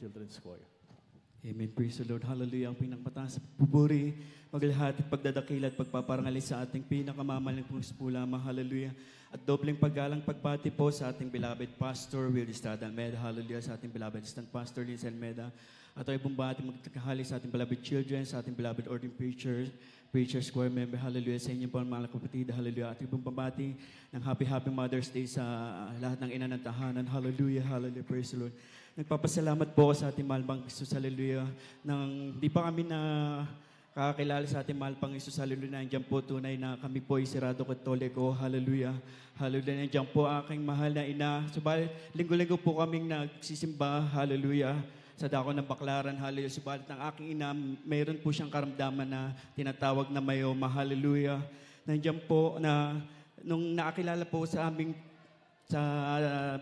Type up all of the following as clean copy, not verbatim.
Children's Choir. Amen. Praise the Lord. Hallelujah. Ang pinakmataas sa pupuri, maglahati, pagdadakila at pagpaparangalis sa ating pinakamamalang pula. Hallelujah. At dobleng paggalang pagpati po sa ating beloved Pastor Will Estrada Almeda. Hallelujah. Sa ating beloved Assistant Pastor Liz Almeda. At ay bumbati magkakahali sa ating beloved children, sa ating beloved ordained preachers, choir member. Hallelujah. Sa inyo po mga kapatid. Hallelujah. At ibang pambati ng Happy Mother's Day sa lahat ng ina ng tahanan. Hallelujah. Hallelujah. Praise the Lord. Nagpapasalamat po sa ating mahal pang Isus, hallelujah, nang di pa kami na kakakilala sa ating mahal pang Isus, hallelujah, nandiyan po tunay na kami po ay Sirado Katoliko, hallelujah, hallelujah, nandiyan po aking mahal na ina. Subalit, linggo-linggo po kaming nagsisimba, hallelujah, sa dako ng Baklaran, hallelujah. Subalit ang aking ina, mayroon po siyang karamdaman na tinatawag na mayoma, hallelujah. Nandiyan po na, nung nakakilala po sa aming sa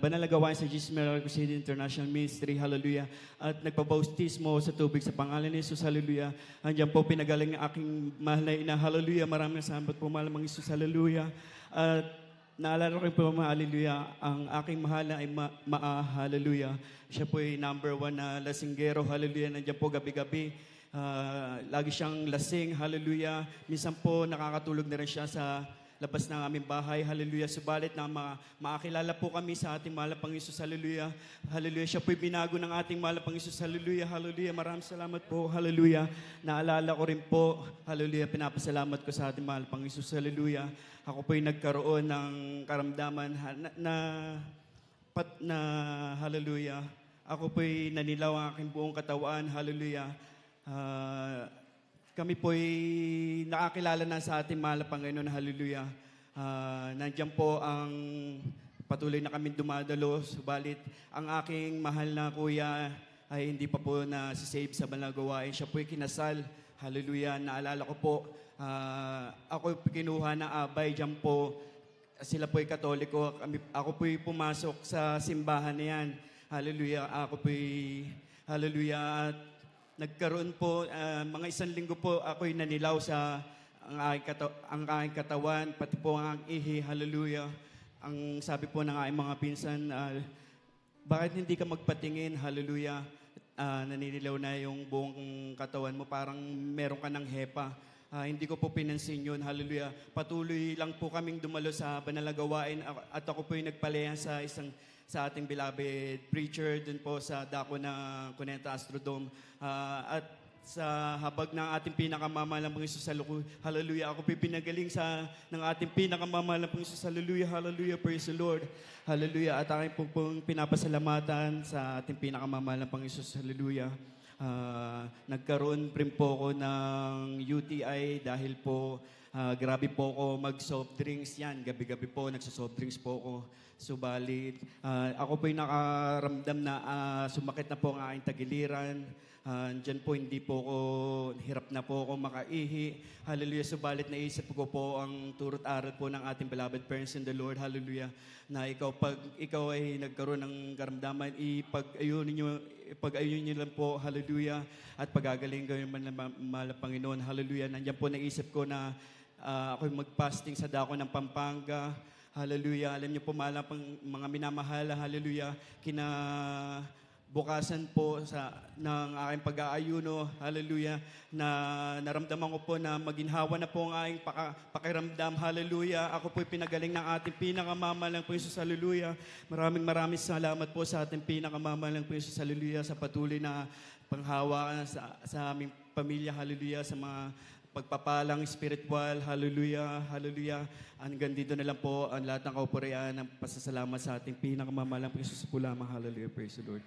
banal na gawain sa Jesus Miracle City International Ministry, hallelujah, at nagpabautismo sa tubig sa pangalan ni Jesus, hallelujah. Andiyan po pinagaling ang aking mahal na ina, hallelujah. Maraming salamat po, mahal ng Jesus, hallelujah. At naalala ko po, hallelujah, ang aking mahal na ay hallelujah. Siya po ay number 1 na lasinggero, hallelujah. Nandiyan po gabi-gabi. Lagi siyang lasing, hallelujah. Minsan po nakakatulog na rin siya sa labas ng aming bahay, hallelujah. Subalit na makakilala po kami sa ating mahal pang Isus, hallelujah. Hallelujah. Siya po'y binago ng ating mahal pang Isus, hallelujah, hallelujah. Maraming salamat po, hallelujah. Naalala ko rin po, hallelujah, pinapasalamat ko sa ating mahal pang Isus, hallelujah. Ako po'y nagkaroon ng karamdaman na hallelujah. Ako po'y nanilaw ang aking buong katawan, hallelujah. Kami po'y nakakilala na sa ating mahal na Panginoon, hallelujah. Nandiyan po ang patuloy na kami dumadalo, subalit ang aking mahal na kuya ay hindi pa po na save sa banal na gawain. Siya po'y kinasal, hallelujah. Naalala ko po, ako kinuha na abay dyan po. Sila po'y Katoliko, ako po'y pumasok sa simbahan na yan, hallelujah. Ako po'y, hallelujah, at nagkaroon po, mga isang linggo po, ako'y nanilaw sa ang aking katawan, pati po ang aking ihi, hallelujah. Ang sabi po ng aking mga pinsan, bakit hindi ka magpatingin, hallelujah. Naninilaw na yung buong katawan mo, parang meron ka ng hepa. Hindi ko po pinansin yun, hallelujah. Patuloy lang po kaming dumalo sa banal na gawain at ako po yung nagpalaya sa ating beloved preacher dun po sa dako ng Cuneta Astrodome. At sa habag ng ating pinakamamahalang pang Isus, hallelujah, ako pinagaling ng ating pinakamamahalang pang Isus, hallelujah, hallelujah, praise the Lord, hallelujah. At aking pong pinapasalamatan sa ating pinakamamahalang pang Isus, hallelujah. Nagkaroon rin po ako ng UTI dahil po grabe po ako mag-soft drinks yan. Gabi-gabi po nagsa-soft drinks po ako. Subalit, ako po'y nakaramdam na sumakit na po ang aking tagiliran. Diyan po hindi po ako, hirap na po ako makaihi. Hallelujah. Subalit naisip ko po ang turot aral po ng ating beloved parents in the Lord. Hallelujah. Na pag ikaw ay nagkaroon ng karamdaman, ipag-ayun niyo lang po. Hallelujah. At pagagaling kayo man ng mahal na Panginoon. Hallelujah. Nandiyan po naisip ko na ako'y mag-fasting sa dako ng Pampanga. Hallelujah. Alam niyo po, mahal pang mga minamahal, hallelujah, bukasan po ng aking pag-aayuno, hallelujah, na naramdaman ko po na maginhawa na po ang aking pakiramdam, hallelujah. Ako po'y pinagaling ng ating pinakamamahalang po Isus, hallelujah. Maraming salamat po sa ating pinakamamahalang po Isus, hallelujah, sa patuloy na panghawa sa aming pamilya, hallelujah, sa mga pagpapalang spiritual, hallelujah, hallelujah. Hanggang dito na lang po ang lahat ng kaupurian ng pasasalamat sa ating pinakamamahalang po Isus po lamang, hallelujah, praise the Lord.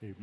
Amen.